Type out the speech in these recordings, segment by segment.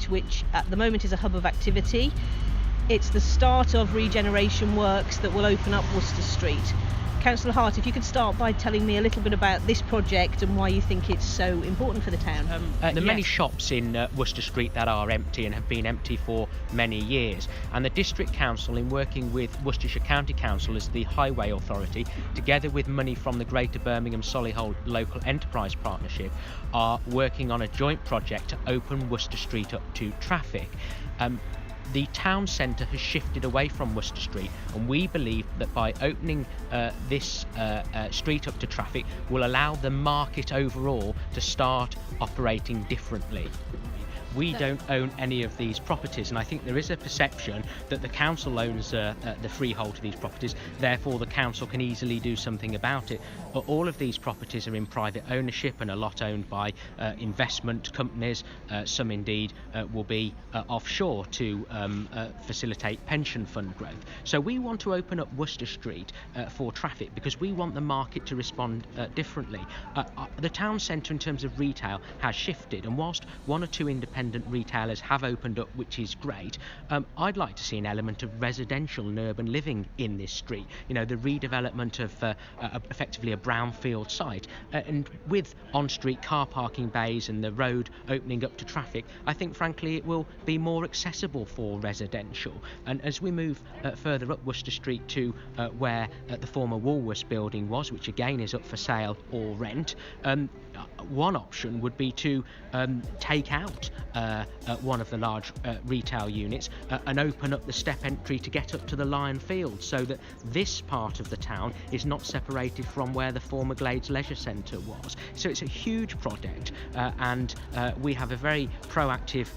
Street, which at the moment is a hub of activity. It's the start of regeneration works that will open up Worcester Street. Councillor Hart, if you could start by telling me a little bit about this project and why you think it's so important for the town. There are many shops in Worcester Street that are empty and have been empty for many years, and the District Council, in working with Worcestershire County Council as the Highway Authority, together with money from the Greater Birmingham Solihull Local Enterprise Partnership, are working on a joint project to open Worcester Street up to traffic. The town centre has shifted away from Worcester Street, and we believe that by opening this street up to traffic will allow the market overall to start operating differently. We don't own any of these properties, and I think there is a perception that the council owns the freehold to these properties, therefore the council can easily do something about it. But all of these properties are in private ownership, and a lot owned by investment companies. Some indeed will be offshore to facilitate pension fund growth. So we want to open up Worcester Street for traffic because we want the market to respond differently. The town centre in terms of retail has shifted, and whilst one or two independent retailers have opened up, which is great, I'd like to see an element of residential and urban living in this street. You know, the redevelopment of effectively a brownfield site, and with on-street car parking bays and the road opening up to traffic, I think frankly it will be more accessible for residential. And as we move further up Worcester Street to where the former Woolworths building was, which again is up for sale or rent, one option would be to take out one of the large retail units and open up the step entry to get up to the Lion Field, so that this part of the town is not separated from where the former Glades Leisure Centre was. So it's a huge project, and we have a very proactive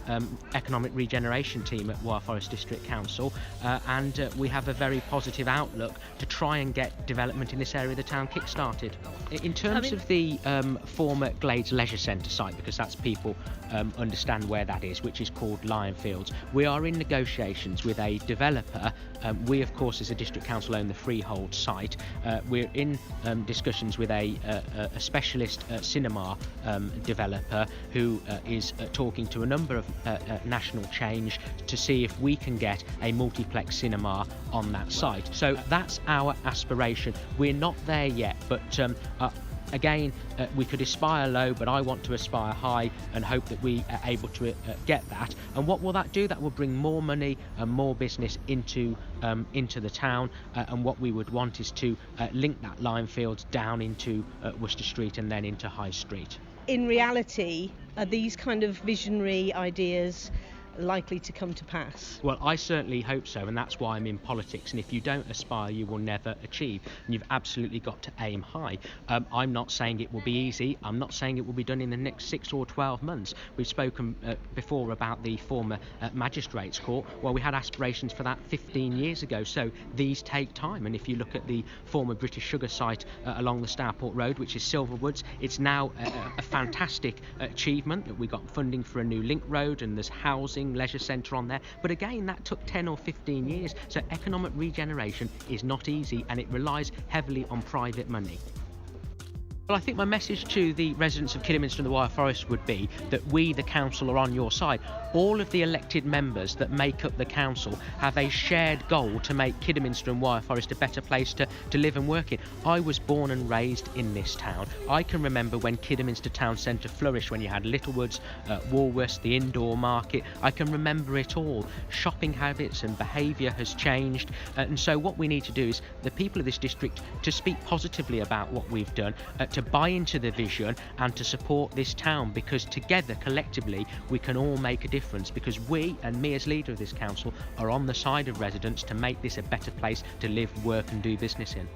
economic regeneration team at Wyre Forest District Council, and we have a very positive outlook to try and get development in this area of the town kick-started. In terms of the former Glades Leisure Centre site, because that's people understand where that is, which is called Lion Fields, we are in negotiations with a developer. We of course as a district council own the freehold site. We're in discussions with a specialist cinema developer who is talking to a number of national change to see if we can get a multiplex cinema on that site. So that's our aspiration. We're not there yet, but again, we could aspire low, but I want to aspire high and hope that we are able to get that. And what will that do? That will bring more money and more business into the town. And what we would want is to link that Lion Fields down into Worcester Street and then into High Street. In reality, are these kind of visionary ideas likely to come to pass? Well, I certainly hope so, and that's why I'm in politics. And if you don't aspire, you will never achieve, and you've absolutely got to aim high. I'm not saying it will be easy. I'm not saying it will be done in the next 6 or 12 months. We've spoken before about the former Magistrates Court. Well, we had aspirations for that 15 years ago, so these take time. And if you look at the former British sugar site along the Stourport Road, which is Silverwoods, it's now a fantastic achievement that we got funding for a new link road, and there's housing, leisure centre on there. But again, that took 10 or 15 years. So economic regeneration is not easy, and it relies heavily on private money. Well, I think my message to the residents of Kidderminster and the Wyre Forest would be that we, the council, are on your side. All of the elected members that make up the council have a shared goal to make Kidderminster and Wyre Forest a better place to live and work in. I was born and raised in this town. I can remember when Kidderminster town centre flourished, when you had Littlewoods, Woolworths, the indoor market. I can remember it all. Shopping habits and behaviour has changed, and so what we need to do is the people of this district to speak positively about what we've done, to buy into the vision and to support this town, because together, collectively, we can all make a difference, because we, and me as leader of this council, are on the side of residents to make this a better place to live, work and do business in.